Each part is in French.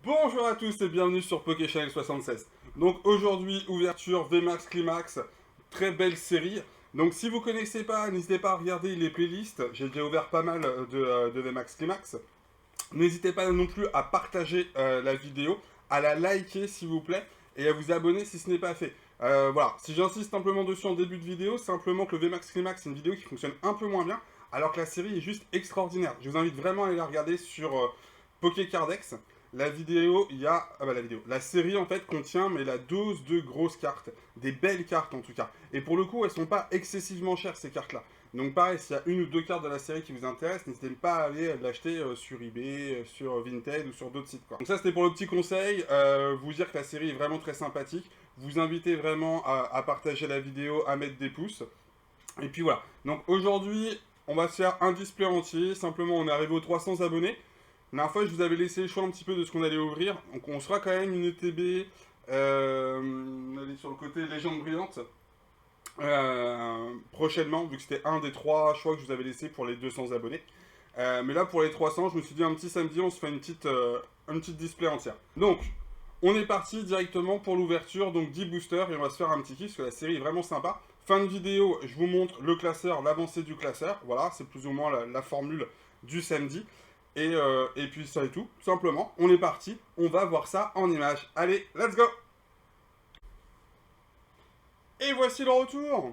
Bonjour à tous et bienvenue sur PokéChannel 76. Donc aujourd'hui, ouverture VMAX Climax, très belle série. Donc si vous connaissez pas, n'hésitez pas à regarder les playlists, j'ai déjà ouvert pas mal de VMAX Climax. N'hésitez pas non plus à partager la vidéo, à la liker s'il vous plaît, et à vous abonner si ce n'est pas fait. Voilà, si j'insiste simplement dessus en début de vidéo, simplement que le VMAX Climax c'est une vidéo qui fonctionne un peu moins bien, alors que la série est juste extraordinaire. Je vous invite vraiment à aller la regarder sur Pokécardex. La vidéo, il y a. Ah bah la vidéo. La série en fait contient mais la dose de grosses cartes. Des belles cartes en tout cas. Et pour le coup, elles sont pas excessivement chères ces cartes là. Donc pareil, s'il y a une ou deux cartes de la série qui vous intéressent, n'hésitez pas à aller l'acheter sur eBay, sur Vinted ou sur d'autres sites quoi. Donc ça c'était pour le petit conseil, vous dire que la série est vraiment très sympathique. Vous invitez vraiment à partager la vidéo, à mettre des pouces. Et puis voilà. Donc aujourd'hui, on va se faire un display entier. Simplement, on est arrivé aux 300 abonnés. La dernière fois, je vous avais laissé le choix un petit peu de ce qu'on allait ouvrir. Donc on sera quand même une ETB. Elle est sur le côté légende brillante. Prochainement, vu que c'était un des trois choix que je vous avais laissé pour les 200 abonnés. Mais là, pour les 300, je me suis dit un petit samedi, on se fait une petite display entière. Donc, on est parti directement pour l'ouverture, donc 10 boosters, et on va se faire un petit kiff, parce que la série est vraiment sympa. Fin de vidéo, je vous montre le classeur, l'avancée du classeur. Voilà, c'est plus ou moins la formule du samedi. Et puis ça et tout, simplement, on est parti, on va voir ça en images. Allez, let's go! Et voici le retour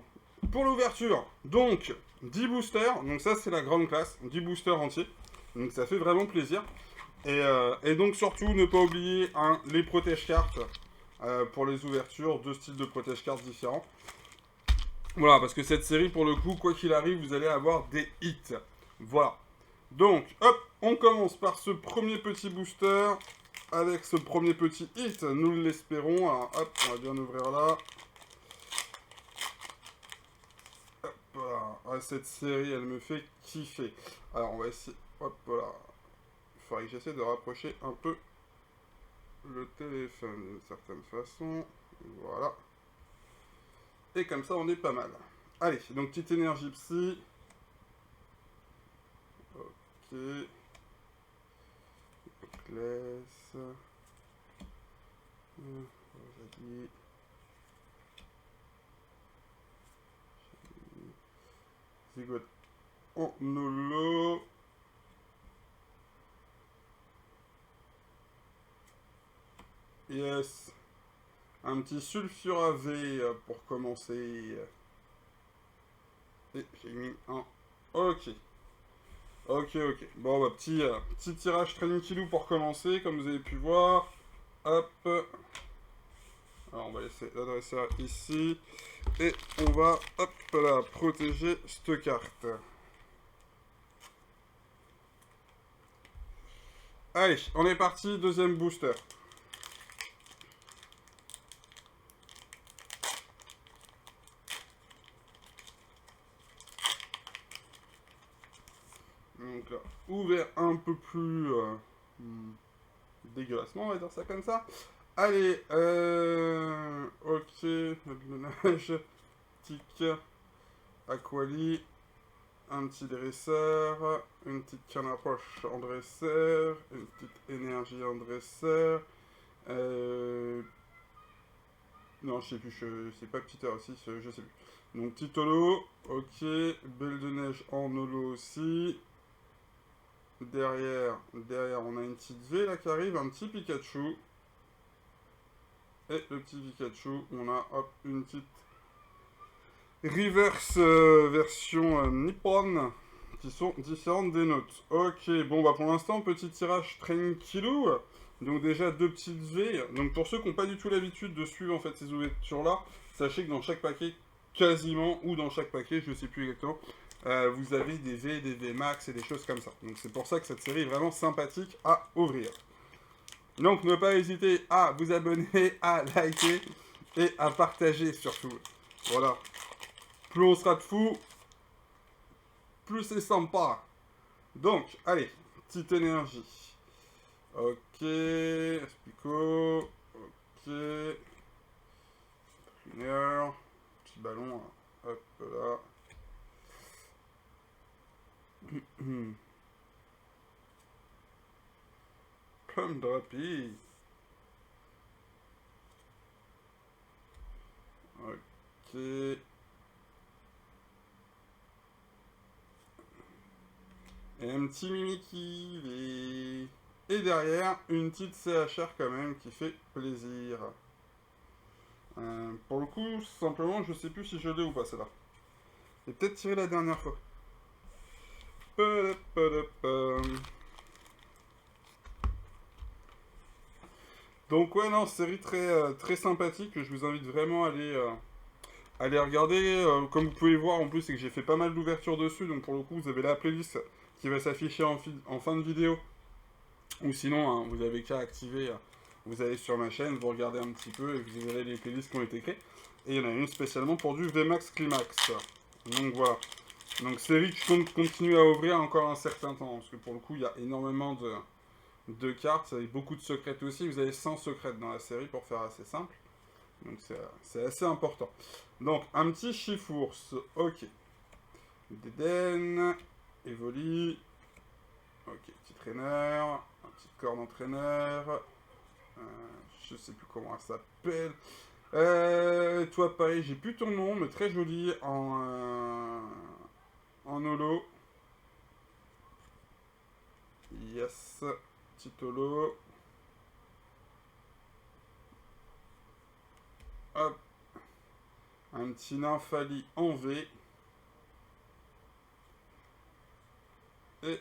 pour l'ouverture. Donc, 10 boosters, donc ça c'est la grande classe, 10 boosters entiers. Donc ça fait vraiment plaisir. Et donc surtout, ne pas oublier les protège-cartes pour les ouvertures, deux styles de protège-cartes différents. Voilà, parce que cette série, pour le coup, quoi qu'il arrive, vous allez avoir des hits. Voilà. Donc, hop, on commence par ce premier petit booster avec ce premier petit hit, nous l'espérons. Alors, hop, on va bien ouvrir là. Voilà. Ah, cette série, elle me fait kiffer. Alors, on va essayer. Hop, voilà. Il faudrait que j'essaie de rapprocher un peu le téléphone d'une certaine façon. Voilà. Et comme ça, on est pas mal. Allez, donc petite énergie psy. Ok. Laisse. Rosalie. Zigote en holo. Yes. Un petit sulfura V pour commencer. Et j'ai mis un. Ok. Ok, ok. Bon, bah, petit tirage tranquillou pour commencer, comme vous avez pu voir. Hop. Alors, on va laisser l'adresseur ici. Et on va, hop là, protéger cette carte. Allez, on est parti, deuxième booster. Donc là, ouvert un peu plus dégueulassement, on va dire ça comme ça. Allez, ok, de neige, tic, aquali, un petit dresseur, une petite canne à poche en dresseur, une petite énergie en dresseur, non, je sais plus, c'est pas Peter aussi, je sais plus. Donc, petit holo, ok, belle de neige en holo aussi. Derrière, on a une petite V là qui arrive, un petit Pikachu. Et le petit Pikachu, on a hop, une petite reverse version Nippon qui sont différentes des nôtres. Ok, bon bah pour l'instant, petit tirage tranquillou. Donc déjà deux petites V. Donc pour ceux qui n'ont pas du tout l'habitude de suivre en fait ces ouvertures là, sachez que dans chaque paquet, quasiment, ou dans chaque paquet, je sais plus exactement, vous avez des V, des V max et des choses comme ça. Donc c'est pour ça que cette série est vraiment sympathique à ouvrir. Donc ne pas hésiter à vous abonner, à liker et à partager surtout. Voilà. Plus on sera de fous, plus c'est sympa. Donc, allez, petite énergie. Ok, Espico. Ok. Cleaner. Petit ballon. Hop là. Plum Droppy. Ok. Et un petit Mimikyu. Et derrière, une petite CHR quand même qui fait plaisir. Pour le coup, simplement, je sais plus si je l'ai ou pas celle-là. J'ai peut-être tiré la dernière fois. Donc ouais, non, série très sympathique. Je vous invite vraiment à aller regarder. Comme vous pouvez le voir, en plus, c'est que j'ai fait pas mal d'ouvertures dessus. Donc pour le coup, vous avez la playlist qui va s'afficher en fin de vidéo. Ou sinon, hein, vous avez qu'à activer, vous allez sur ma chaîne, vous regardez un petit peu et vous avez les playlists qui ont été créées. Et il y en a une spécialement pour du VMAX Climax. Donc voilà. Donc série que je compte continuer à ouvrir encore un certain temps. Parce que pour le coup, il y a énormément de cartes. Avec beaucoup de secrètes aussi. Vous avez 100 secrètes dans la série pour faire assez simple. Donc c'est assez important. Donc un petit Chifours. Ok. Deden. Evoli. Ok, petit traîneur. Un petit corps d'entraîneur. Je sais plus comment elle s'appelle. Toi, pareil, j'ai plus ton nom, mais très joli en holo. Yes, petit holo. Hop. Un petit Nymphali en V. Et.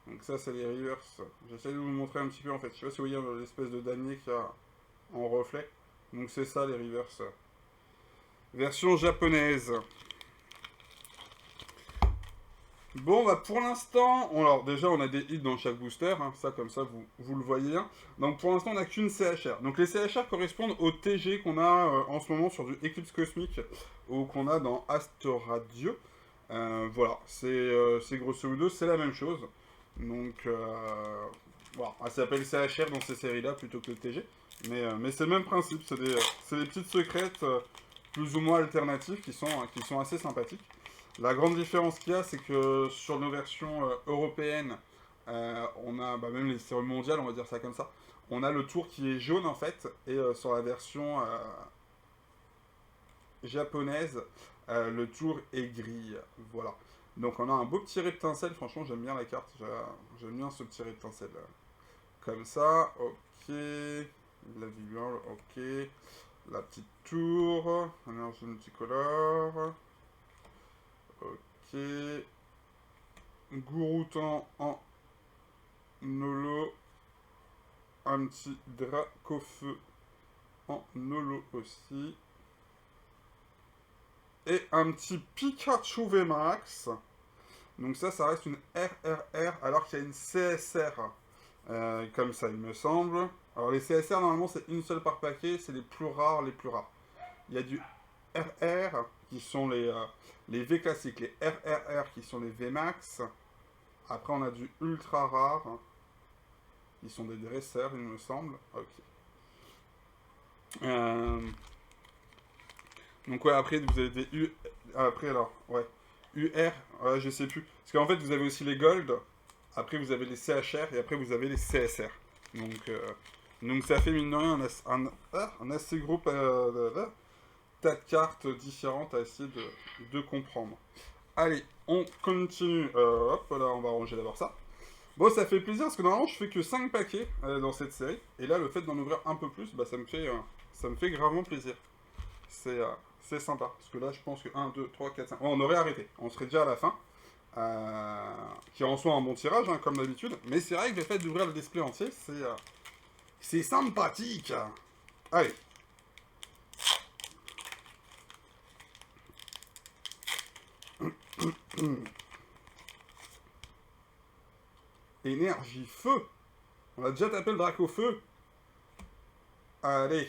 Donc, ça, c'est les reverse. J'essaie de vous montrer un petit peu en fait. Je sais pas si vous voyez l'espèce de damier qu'il y a en reflet. Donc, c'est ça les reverse. Version japonaise. Bon, bah pour l'instant, alors déjà on a des hits dans chaque booster, hein, ça comme ça vous le voyez. Hein. Donc pour l'instant on n'a qu'une CHR. Donc les CHR correspondent au TG qu'on a en ce moment sur du Eclipse Cosmique ou qu'on a dans Astoradio. Voilà, c'est grosso modo c'est la même chose. Donc voilà, elle s'appelle CHR dans ces séries-là plutôt que le TG. Mais c'est le même principe, c'est des petites secrètes plus ou moins alternatives qui sont assez sympathiques. La grande différence qu'il y a, c'est que sur nos versions européennes, on a, bah, même les séries mondiales, on va dire ça comme ça, on a le tour qui est jaune en fait, et sur la version japonaise, le tour est gris. Voilà. Donc on a un beau petit reptincelle, franchement j'aime bien la carte, j'aime bien ce petit reptincelle. Comme ça, ok. La visual, ok. La petite tour, énergie multicolore. Ok. Gouroutan en holo. Un petit Dracofeu en holo aussi. Et un petit Pikachu VMAX. Donc ça reste une RRR alors qu'il y a une CSR. Comme ça, il me semble. Alors les CSR, normalement, c'est une seule par paquet. C'est les plus rares, les plus rares. Il y a du RR qui sont les V classiques. Les RRR qui sont les VMAX. Après, on a du ultra rare. Qui sont des dresseurs, il me semble. Ok. Donc ouais, après, vous avez des U... Après, alors, ouais. UR, ouais, je sais plus. Parce qu'en fait, vous avez aussi les Gold. Après, vous avez les CHR. Et après, vous avez les CSR. Donc ça fait, mine de rien, un assez gros tas de cartes différentes à essayer de comprendre. Allez, on continue. Hop, là, on va ranger d'abord ça. Bon, ça fait plaisir parce que normalement je fais que 5 paquets dans cette série. Et là, le fait d'en ouvrir un peu plus, bah, ça me fait gravement plaisir. C'est sympa. Parce que là, je pense que 1, 2, 3, 4, 5. Oh, on aurait arrêté. On serait déjà à la fin. Qui en soit un bon tirage, hein, comme d'habitude. Mais c'est vrai que le fait d'ouvrir le display entier, c'est sympathique. Allez. Énergie feu. On a déjà tapé le drac au feu. Allez.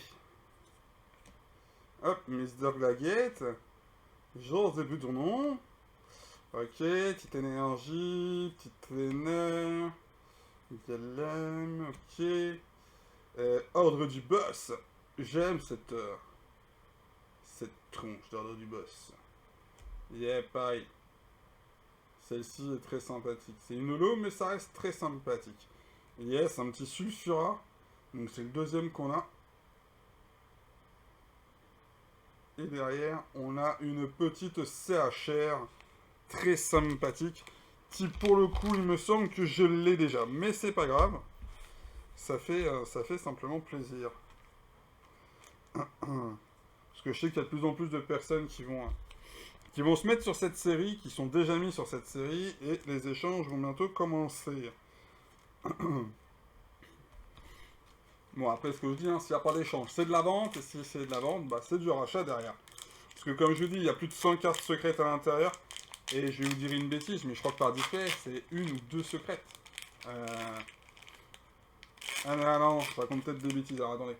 Hop, Mr. Glaguette. Jour début de nom. Ok, petite énergie, petite traîneur. Galem, ok. Ordre du boss. J'aime cette tronche d'ordre du boss. Yeah, pareil. Celle-ci est très sympathique. C'est une holo, mais ça reste très sympathique. Yes, un petit Sulfura. Donc c'est le deuxième qu'on a. Et derrière, on a une petite CHR très sympathique. Qui pour le coup, il me semble que je l'ai déjà. Mais c'est pas grave. Ça fait simplement plaisir. Parce que je sais qu'il y a de plus en plus de personnes qui vont se mettre sur cette série, qui sont déjà mis sur cette série, et les échanges vont bientôt commencer. Bon, après, ce que je dis, hein, s'il n'y a pas d'échange, c'est de la vente, et si c'est de la vente, bah, c'est du rachat derrière. Parce que comme je vous dis, il y a plus de 100 cartes secrètes à l'intérieur, et je vais vous dire une bêtise, mais je crois que par display, c'est une ou deux secrètes. Ah non, non, je raconte peut-être des bêtises, alors attendez.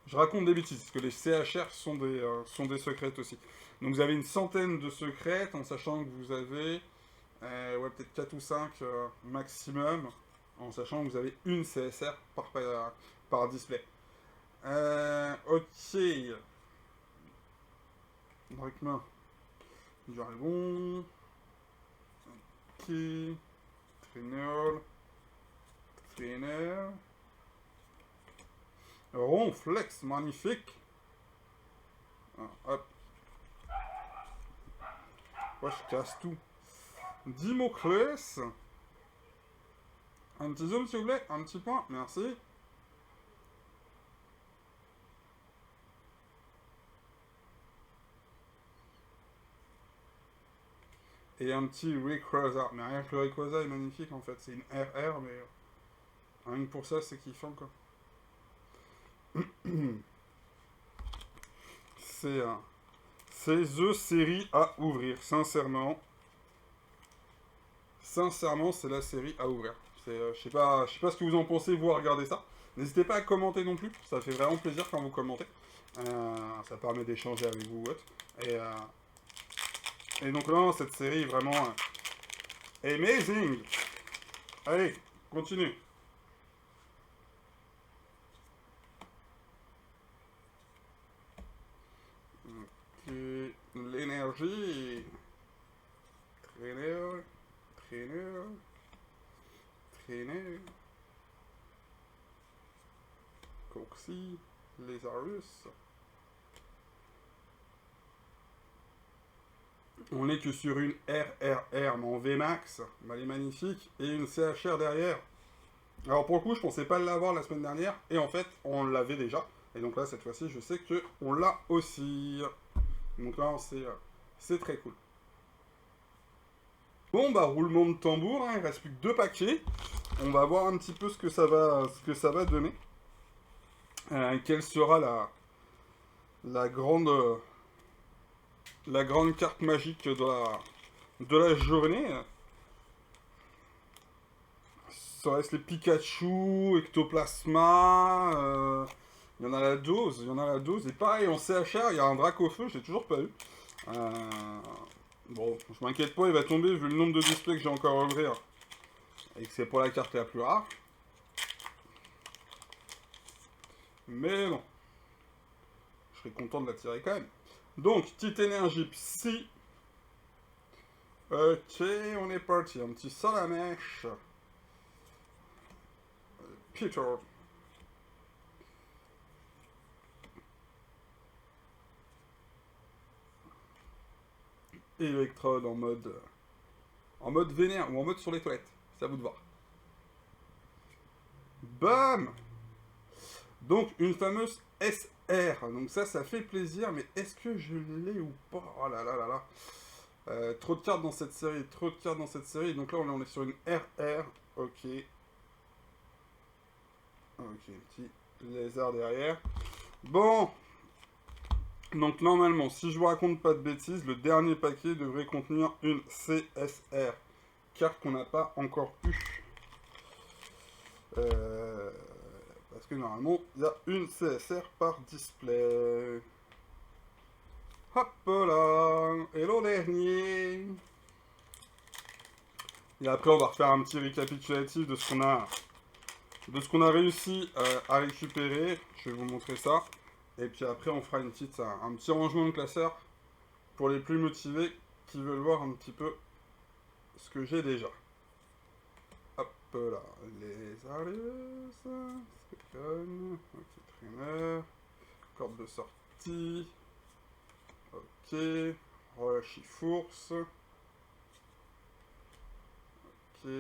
Je raconte des bêtises, parce que les CHR sont des secrètes aussi. Donc vous avez une centaine de secrètes, en sachant que vous avez ouais, peut-être 4 ou 5 maximum, en sachant que vous avez une CSR par display. Ok. Drachma. Dragon. Ok. Trainer. Trainer. Ronflex, magnifique. Ah, hop. Ouais, je casse tout. Dimoclès. Un petit zoom, s'il vous plaît. Un petit point, merci. Et un petit Rayquaza. Mais rien que le Rayquaza est magnifique, en fait. C'est une RR, mais rien que pour ça, c'est kiffant, quoi. C'est The série à ouvrir, sincèrement. Sincèrement, c'est la série à ouvrir. Je sais pas ce que vous en pensez, vous, à regarder ça. N'hésitez pas à commenter non plus, ça fait vraiment plaisir quand vous commentez. Ça permet d'échanger avec vous ou autre. Et donc là, cette série est vraiment amazing. Allez, continue. L'énergie. Trainer. Trainer. Trainer. Coxy. Lazarus. On est que sur une RRR, mais en VMAX. Bah, elle est magnifique. Et une CHR derrière. Alors pour le coup, je pensais pas l'avoir la semaine dernière. Et en fait, on l'avait déjà. Et donc là, cette fois-ci, je sais qu'on l'a aussi. Donc là, c'est très cool. Bon, bah, roulement de tambour, hein, il reste plus que 2 paquets. On va voir un petit peu ce que ça va donner. Quelle sera la grande carte magique de la journée. Ça reste les Pikachu, Ectoplasma. Il y en a la dose, Et pareil, en CHR, il y a un Dracofeu, je l'ai toujours pas eu. Bon, je m'inquiète pas, il va tomber vu le nombre de displays que j'ai encore à ouvrir. Et que c'est pour la carte la plus rare. Mais non. Je serais content de la tirer quand même. Donc, petite énergie psy. Ok, on est parti. Un petit Salamèche. Peter. Electrode en mode vénère ou en mode sur les toilettes. C'est à vous de voir. Bam. Donc, une fameuse SR. Donc ça fait plaisir, mais est-ce que je l'ai ou pas? Oh là là là là. Trop de cartes dans cette série, Donc là, on est sur une RR. Ok. Ok, petit lézard derrière. Bon. Donc normalement, si je vous raconte pas de bêtises, le dernier paquet devrait contenir une CSR. Carte qu'on n'a pas encore eue. Parce que normalement, il y a une CSR par display. Hop là. Et le dernier. Et après, on va refaire un petit récapitulatif de ce qu'on a réussi à récupérer. Je vais vous montrer ça. Et puis après, on fera un petit rangement de classeurs pour les plus motivés qui veulent voir un petit peu ce que j'ai déjà. Hop là, les Arius, Specon, ok, trainer, corde de sortie, ok, relâche force, ok,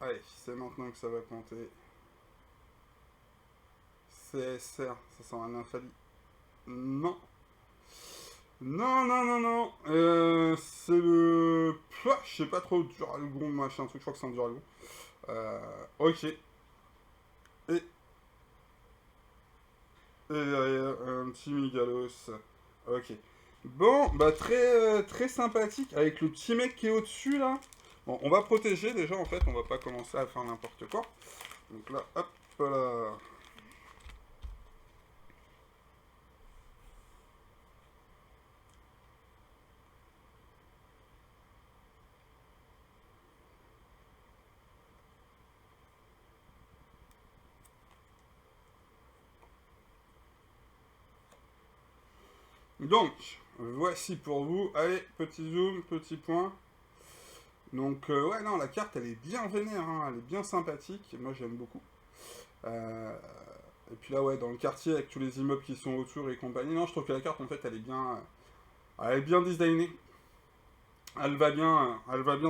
allez, c'est maintenant que ça va compter. CSR, ça sent un infali. Non. Non, non, non, non. C'est le... Pouah, je sais pas trop, Duragon, machin, truc, je crois que c'est un Duragon. Ok. Et derrière, un petit Migalos. Ok. Bon, bah très sympathique avec le petit mec qui est au-dessus là. Bon, on va protéger déjà en fait, on va pas commencer à faire n'importe quoi. Donc là, hop là. Donc, voici pour vous. Allez, petit zoom, petit point. Donc, ouais, non, la carte, elle est bien vénère, hein, elle est bien sympathique. Moi, j'aime beaucoup. Euh, et puis là, ouais, dans le quartier, avec tous les immeubles qui sont autour et compagnie, non, je trouve que la carte, en fait, elle est bien designée. Elle va bien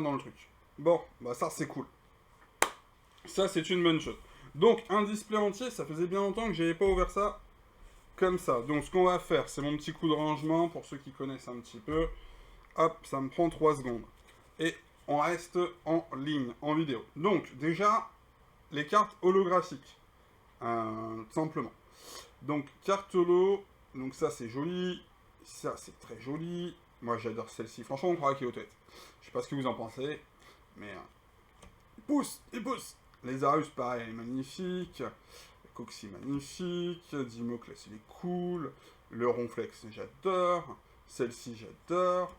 dans le truc. Bon, bah ça, c'est cool. Ça, c'est une bonne chose. Donc, un display entier, ça faisait bien longtemps que j'avais pas ouvert ça comme ça. Donc, ce qu'on va faire, c'est mon petit coup de rangement, pour ceux qui connaissent un petit peu. Hop, ça me prend 3 secondes. Et on reste en ligne, en vidéo. Donc, déjà, les cartes holographiques. Tout simplement. Donc, carte holo. Donc, ça, c'est joli. Ça, c'est très joli. Moi, j'adore celle-ci. Franchement, on croirait qu'il est aux têtes. Je sais pas ce que vous en pensez. Mais... il pousse. Les Arius, pareil, elle est magnifique. Coxy, magnifique. Dimoclès, il est cool. Le Ronflex, j'adore. Celle-ci, j'adore.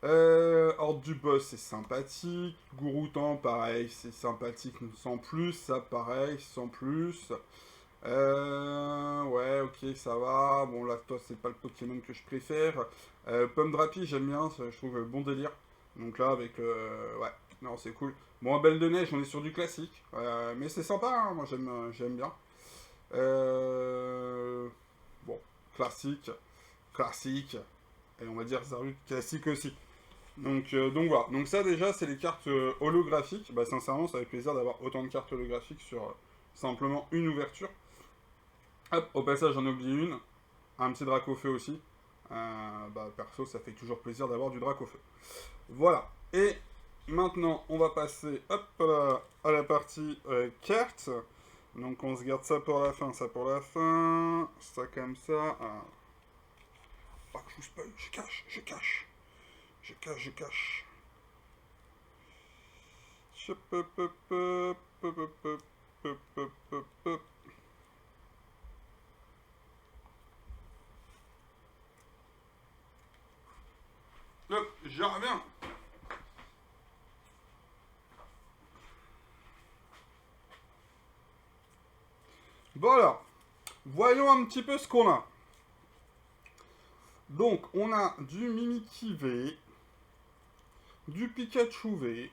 Horde du Boss, c'est sympathique. Gouroutan, pareil, c'est sympathique sans plus. Ça, pareil, sans plus. Ouais, ok, ça va. Bon, là, toi, c'est pas le Pokémon que je préfère. Pomme Drapi, j'aime bien. Je trouve bon délire. Donc là, avec... ouais, non, c'est cool. Bon, Belle de Neige, on est sur du classique. Mais c'est sympa, hein, moi, j'aime bien. Bon, classique. Classique. Et on va dire Zarut classique aussi. Donc voilà. Donc ça déjà c'est les cartes holographiques. Bah sincèrement ça fait plaisir d'avoir autant de cartes holographiques sur simplement une ouverture. Hop, au passage j'en ai oublié une. Un petit Dracofeu aussi. Bah perso ça fait toujours plaisir d'avoir du Dracofeu. Voilà. Et maintenant on va passer hop à la partie cartes. Donc on se garde ça pour la fin, ça pour la fin. Ça comme ça. Oh, je vous spoil, je cache. Je cache. Hop, je reviens. Voilà. Voyons un petit peu ce qu'on a. Donc, on a du Mimikyu V, du Pikachu V,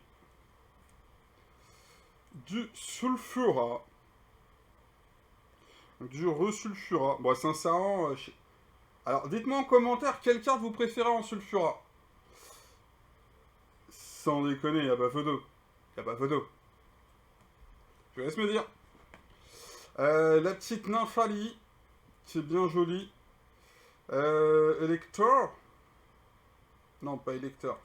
du Sulfura, du Resulfura. Bon, sincèrement, alors dites-moi en commentaire quelle carte vous préférez en Sulfura. Sans déconner, y a pas photo. Y a pas photo. Je vous laisse me dire. La petite Nymphalie, qui est bien jolie. Elector. Non, pas Elector.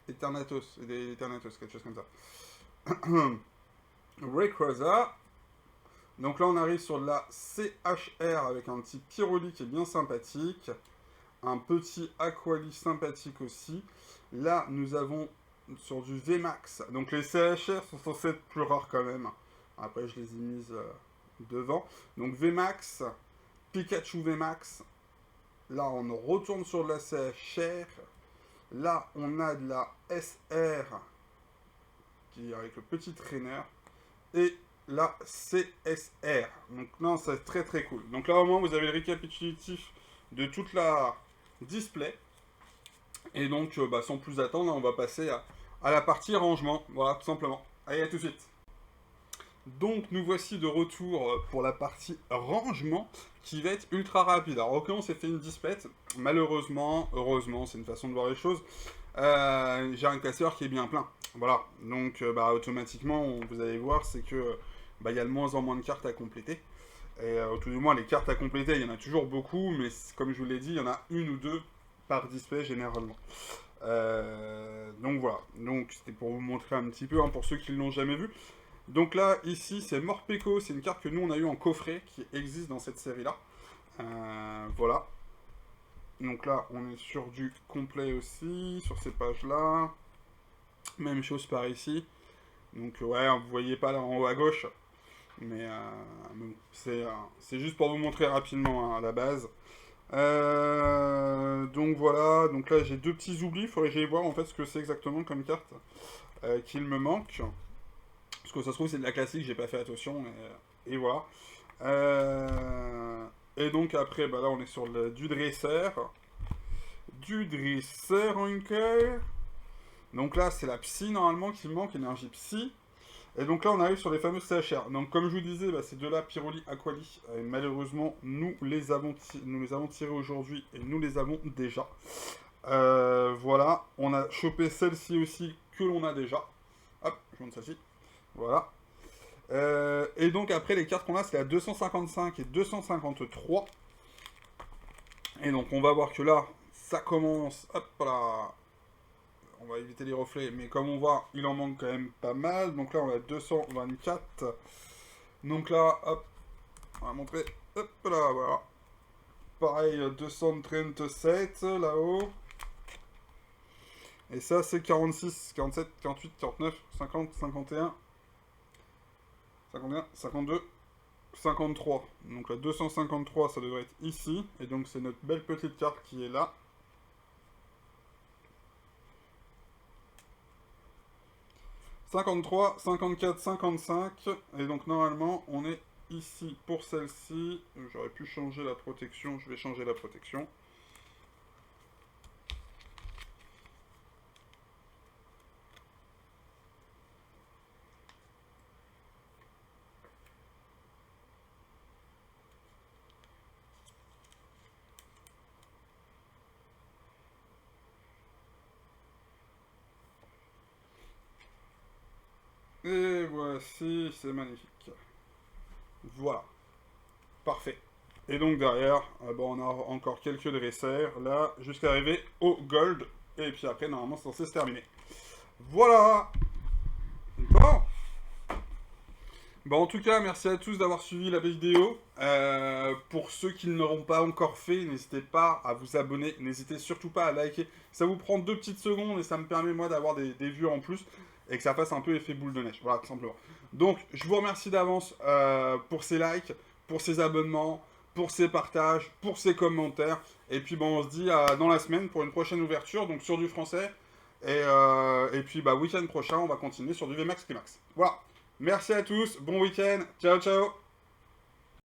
Eternatus, quelque chose comme ça. Rayquaza. Donc là, on arrive sur de la CHR avec un petit Pyroli qui est bien sympathique. Un petit Aquali sympathique aussi. Là, nous avons sur du VMAX. Donc les CHR sont censés être plus rares quand même. Après, je les ai mises devant. Donc VMAX, Pikachu VMAX. Là, on retourne sur de la CHR. Là, on a de la SR qui est avec le petit trainer. Et la CSR. Donc non, c'est très très cool. Donc là, au moins, vous avez le récapitulatif de toute la display. Et donc, sans plus attendre, on va passer à la partie rangement. Voilà, tout simplement. Allez, à tout de suite. Donc, nous voici de retour pour la partie rangement qui va être ultra rapide. Alors, ok, on s'est fait une dispette. Malheureusement, heureusement, c'est une façon de voir les choses. J'ai un classeur qui est bien plein. Voilà. Donc, automatiquement, vous allez voir, c'est que il y a de moins en moins de cartes à compléter. Et tout du moins, les cartes à compléter, il y en a toujours beaucoup, mais comme je vous l'ai dit, il y en a une ou deux par display généralement. Donc voilà, donc c'était pour vous montrer un petit peu, hein, pour ceux qui ne l'ont jamais vu. Donc là, ici, c'est Morpeko, c'est une carte que nous, on a eu en coffret, qui existe dans cette série-là. Voilà. Donc là, on est sur du complet aussi, sur ces pages-là. Même chose par ici. Donc ouais, vous voyez pas là en haut à gauche. Mais bon, c'est juste pour vous montrer rapidement, hein, à la base. Donc voilà, donc là j'ai deux petits oublis, il faudrait que j'aille voir en fait ce que c'est exactement comme carte qu'il me manque. Parce que ça se trouve c'est de la classique, j'ai pas fait attention, et voilà. Et donc après, là on est sur du dresseur. Du dresseur encore. Donc là c'est la psy normalement qui me manque, énergie psy. Et donc là, on arrive sur les fameuses CHR. Donc, comme je vous disais, ces deux-là, Pyroli, Aquali, malheureusement, nous les avons tirés aujourd'hui et nous les avons déjà. Voilà, on a chopé celle-ci aussi que l'on a déjà. Hop, je montre celle-ci. Voilà. Et donc, après, les cartes qu'on a, c'est la 255 et 253. Et donc, on va voir que là, ça commence. Hop là. On va éviter les reflets, mais comme on voit, il en manque quand même pas mal. Donc là, on a 224. Donc là, hop, on va montrer. Hop là, voilà. Pareil, 237 là-haut. Et ça, c'est 46, 47, 48, 49, 50, 51, 51, 52, 53. Donc la 253, ça devrait être ici. Et donc, c'est notre belle petite carte qui est là. 53, 54, 55, et donc normalement on est ici pour celle-ci. J'aurais pu changer la protection, je vais changer la protection. Et voici, c'est magnifique. Voilà. Parfait. Et donc derrière, on a encore quelques dresseurs, là, jusqu'à arriver au gold. Et puis après, normalement, c'est censé se terminer. Voilà. Bon. En tout cas, merci à tous d'avoir suivi la vidéo. Pour ceux qui ne l'auront pas encore fait, n'hésitez pas à vous abonner. N'hésitez surtout pas à liker. Ça vous prend 2 petites secondes et ça me permet, moi, d'avoir des vues en plus. Et que ça fasse un peu effet boule de neige. Voilà, tout simplement. Donc, je vous remercie d'avance pour ces likes, pour ces abonnements, pour ces partages, pour ces commentaires. Et puis, on se dit dans la semaine pour une prochaine ouverture, donc sur du français. Et puis, week-end prochain, on va continuer sur du VMAX Climax. Voilà. Merci à tous, bon week-end, ciao ciao.